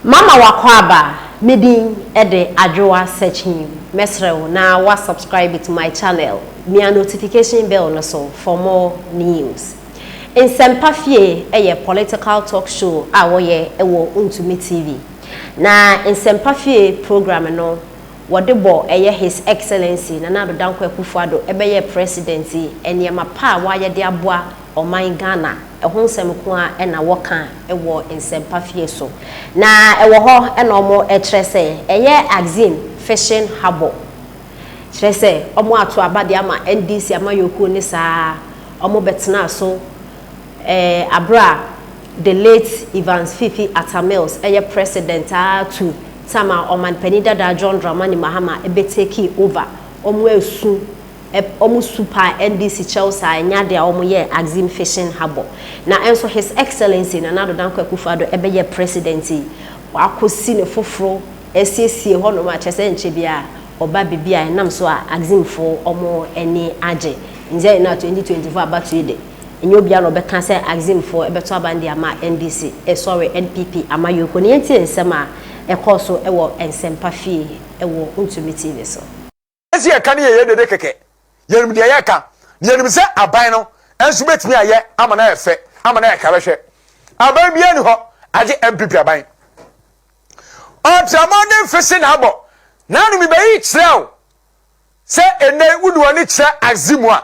Mama wakwaba medin ede adwoa searching mesrew na wa subscribe to my channel me a notification bell no so for more news. In Sempafie a political talk show a woye ewo Untumi TV. Na in Sempafie program no wodebo eye His Excellency Nana Addo Dankwa Akufo-Addo ebeye presidency enema pa wa ye de aboa oman Ghana ehun nsem ko a na woka ewo in Sempafie so. Na ewo ho na omo etrese eye Axim fishing harbour. Trese omo ato abade ama NDC ama yoku ni saa omo betena so abra the late Evans Fifi Atamils eye president to Sama Oman Penida da John Dramani Mahama ebe take over omo esu omo super NDC Chelsea nya de omo ye Axim fishing harbour na enso His Excellency Nana Addo Dankwa Akufo-Addo ebe ye presidency wa akosi ne foforo esiesie ho no ma chese nche bia oba bibia nam so a Aximfuo omo eni age nje na 2024 abatu ide enyo bia no beka se Aximfuo ebeto abande ama NDC sorry NPP ama yoko ne enti ensema ekoso ewo Ensempafie ewo Untumi TV so esi e kan ye dede keke yenim de ye ka yenim se aban no enso betimi aye ama na efe ama na ekabehwe aban bia ni ho age MPP aban Ultramodern fishing harbour na no mi bayi kireo se ene wudu oni kire Axim a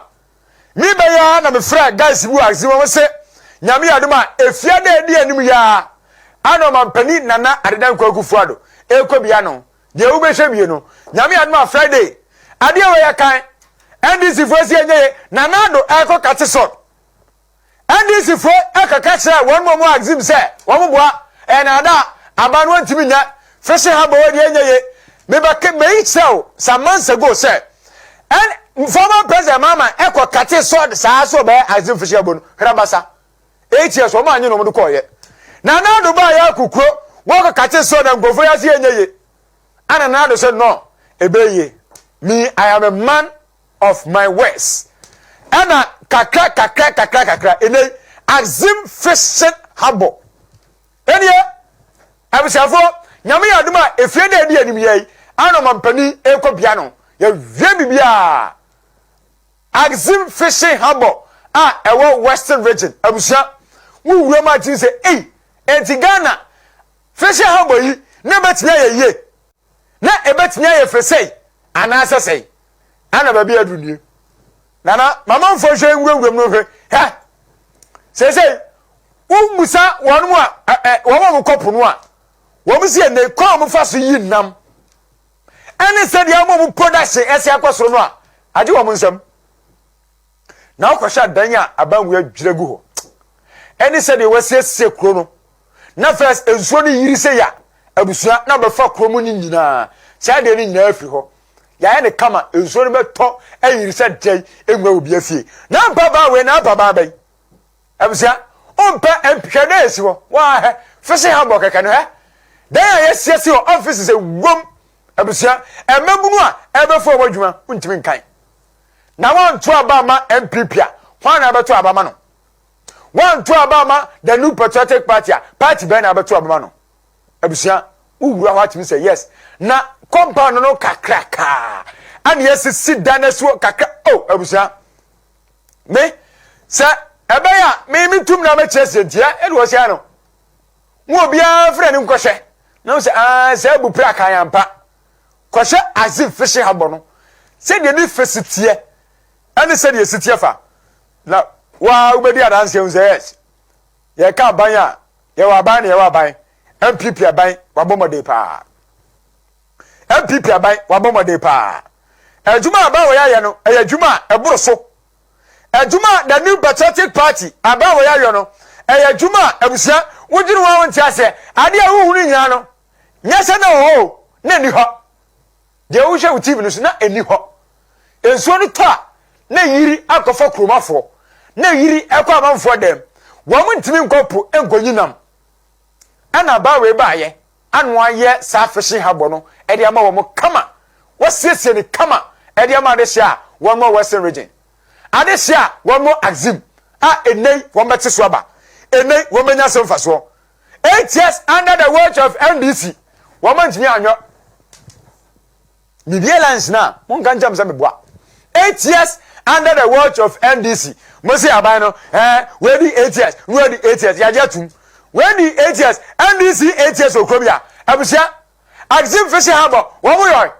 mi baya na me fra guys bu Axim wo se nyame adoma efia da edi anim ya ano mampani Nana Addo Dankwa Akufo-Addo ekwa bia no de wo behwe bie no nyame adoma Friday ade we ya kan NDC fo si enye Nana Addo eko kate so NDC fo ekaka kire won mo Axim se wo mo boa na da aban won timi nya fishing harbour we enye ye me ba ke me itself some months ago say and former president mama eko kate so sa so be Axim fishing harbour no hrabasa 8 years o ma anyi no mo do ko ye Nana Addo ba ya kukuro wo kate so na ngofo ya si enye ye ana Nana Addo said no ebeye me I am a man of my words ana kakra ene Axim fishing harbour ene abisafo nyame ya aduma efie da edi anim ye ana mampani ekwa bia no ya wie bibia Axim fishing harbour ewo western region abusia wuwura ma tin se enti Ghana fishing harbour yi na betia ye na ebetia ye fesei ana asesei ana ba bia dunie nana mama mfo hwe ngwengwem no hwe ha sei umusa wonu a wo kopo no a wo bi se ne kwa mo fa so yi nam ene se dia mo production ese akwaso no a age wo mo nsam na okosha danya abanwu adwiregu ho ene se de wese kro no na first ensuo ni yiri se ya abusua na be fa kro mo ni nyina cha de ni nyina afi ho ya ene kama ensuo ni beto ayiri se dai enwa obi afie na baba we na baba bai abusua ompe emphwede esi ho wa fishing harbour keka no then yes your office is a room abusia emebunu a ebefo obadwuma untimi nkan na wan to abama MPP a hwan na beto abama no wan to abama the new patriotic party ben na beto abama no abusia uwura what me say yes na compound no kakraka and yes sit down so kakra abusia me sa ebeya me tum na me chese ntia e do sia no wo bia frɛ ne nkɔhwɛ na se se bu pra kan ampa kɔhwɛ Axim fishing harbour no se de ni fesitie ane se de sitie fa na wa ubedi adanse un say yes ye ka ban ya ye wa ban ye wa ban MPP aban wa bomode pa MPP aban wa bomode pa adwuma aban wo ya no adwuma eboro so adwuma the new patriotic party aban wo ya no adwuma abusia wojiri wa won tiase ade a wo hunu nyina no nyese na ho na ni ho de wo hwe TV no so na eni ho ensuo no to na yiri akofo kromafo na yiri ekwa amanfo dem wo mo ntimi nkopo enkonyinam ana ba we ba ye anu aye sa fishing harbour no e de ama wo mo kama wo siesie ni kama e de ama de hia wo mo western region ade hia wo mo Axim enei wo mbete so aba enei wo menya semfa so 8 years under the watch of NDC. Woman to me anyo. Ni violence na. Mon kan jam sa me boa. 8 years under the watch of NDC. Mo say abano, we di 8 years. We di 8 years. Ya jetum. We di 8 years. NDC 8 years okrobia. Abusia. Aximfuo habo. Wo mo yoy.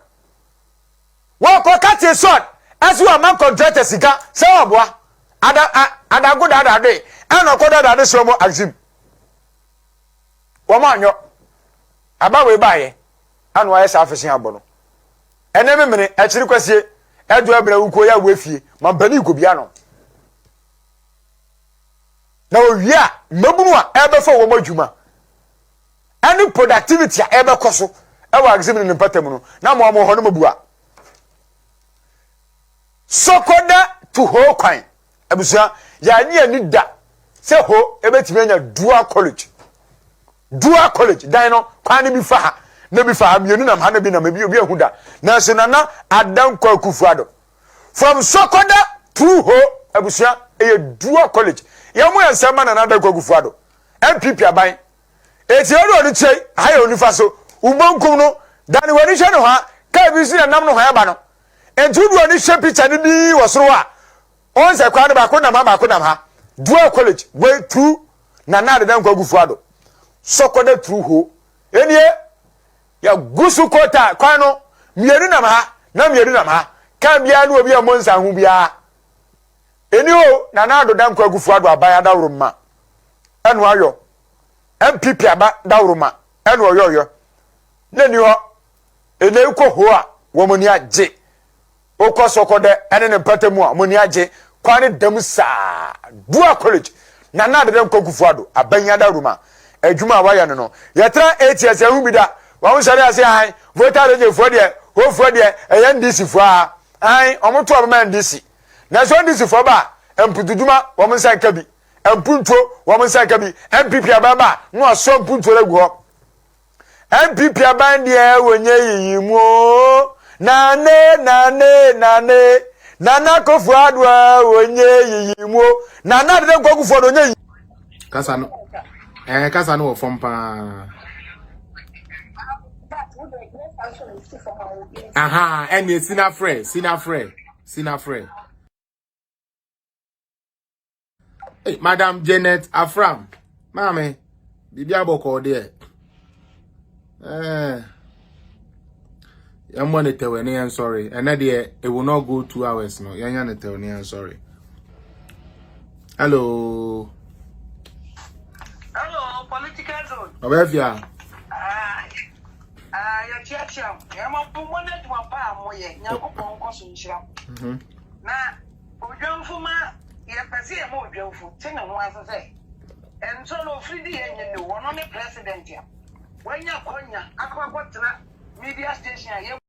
Wo ko kate son. Asu am contract sika. Se wo boa. Ada go da de. Ana ko da de so mo Axim. Wo ma anyo. Aba we baye. Anu aye sa afese habo no. Ene memene e kiri kwasie. Edu abra wuko ya wefie. Ma bani ko bia no. Na owia mabunu a ebefo wo madwuma. Any productivity a ebe koso e wa Axim ne patam no. Na mo ho no mabua. Sokoda to ho kwan. Abusia ya ni ani da. Se ho ebetimi anya dual college. Dual college dan no kwan bi fa ha. Na bi fa mienu na ma na bi na bi obi ehuda. Na se na Adankwa Akufuado. From Sokoda to ho abusia e dual college. Ya mo yansama na Adankwa Akufuado. MPP aban. Eti odo ni chei haye onifa so. Ubankum no dan wani hwe no ha ka bi si na nam no ha ba no. Entudu oni hwe picture ni bi wosoro a. On se kwa na ba ko na ha. Dual college way through na Adankwa Akufuado. Sokoda through ho. Enie ya gusu kota kwa no mienu na ma na mienu na ma ka bia no obi a monsa hu bia eni o na Adankwa Akufuado abaya dawroma enu ayo MPP aba dawroma enu oyoyo na ni ho ene ko ho a wo moni age okọ Sokoda ene ne patamu a moni age kwa ne dam saa dual college na Adankwa Akufuado abanya dawroma adwuma waya no yetra 8 years ehu bi da wa sare ase han voter register de ho fo de NDC fo a han omoto obama NDC na so NDC fo ba emputuduma wo mo nsan ka bi empunto wo mo nsan ka bi MPP ababa no aso empunto regu ho MPP aban de wonye yiyimu nana Akufuado wonye yiyimu nana Adankwa Akufuado onye kasa no fompa aha ene sinafre hey Madam Janet Afram mame bibia boko de I'm going to tell you, I'm sorry. And that day, it will not go 2 hours. No, you're going to tell me, I'm sorry. Hello. Hello, political zone. Where are you? Your church, I'm a woman to my palm. You're going to now, Ojon Fuma, you're passing a more beautiful thing and once I say. And so, no free and you one on the president. When you're going, I media station.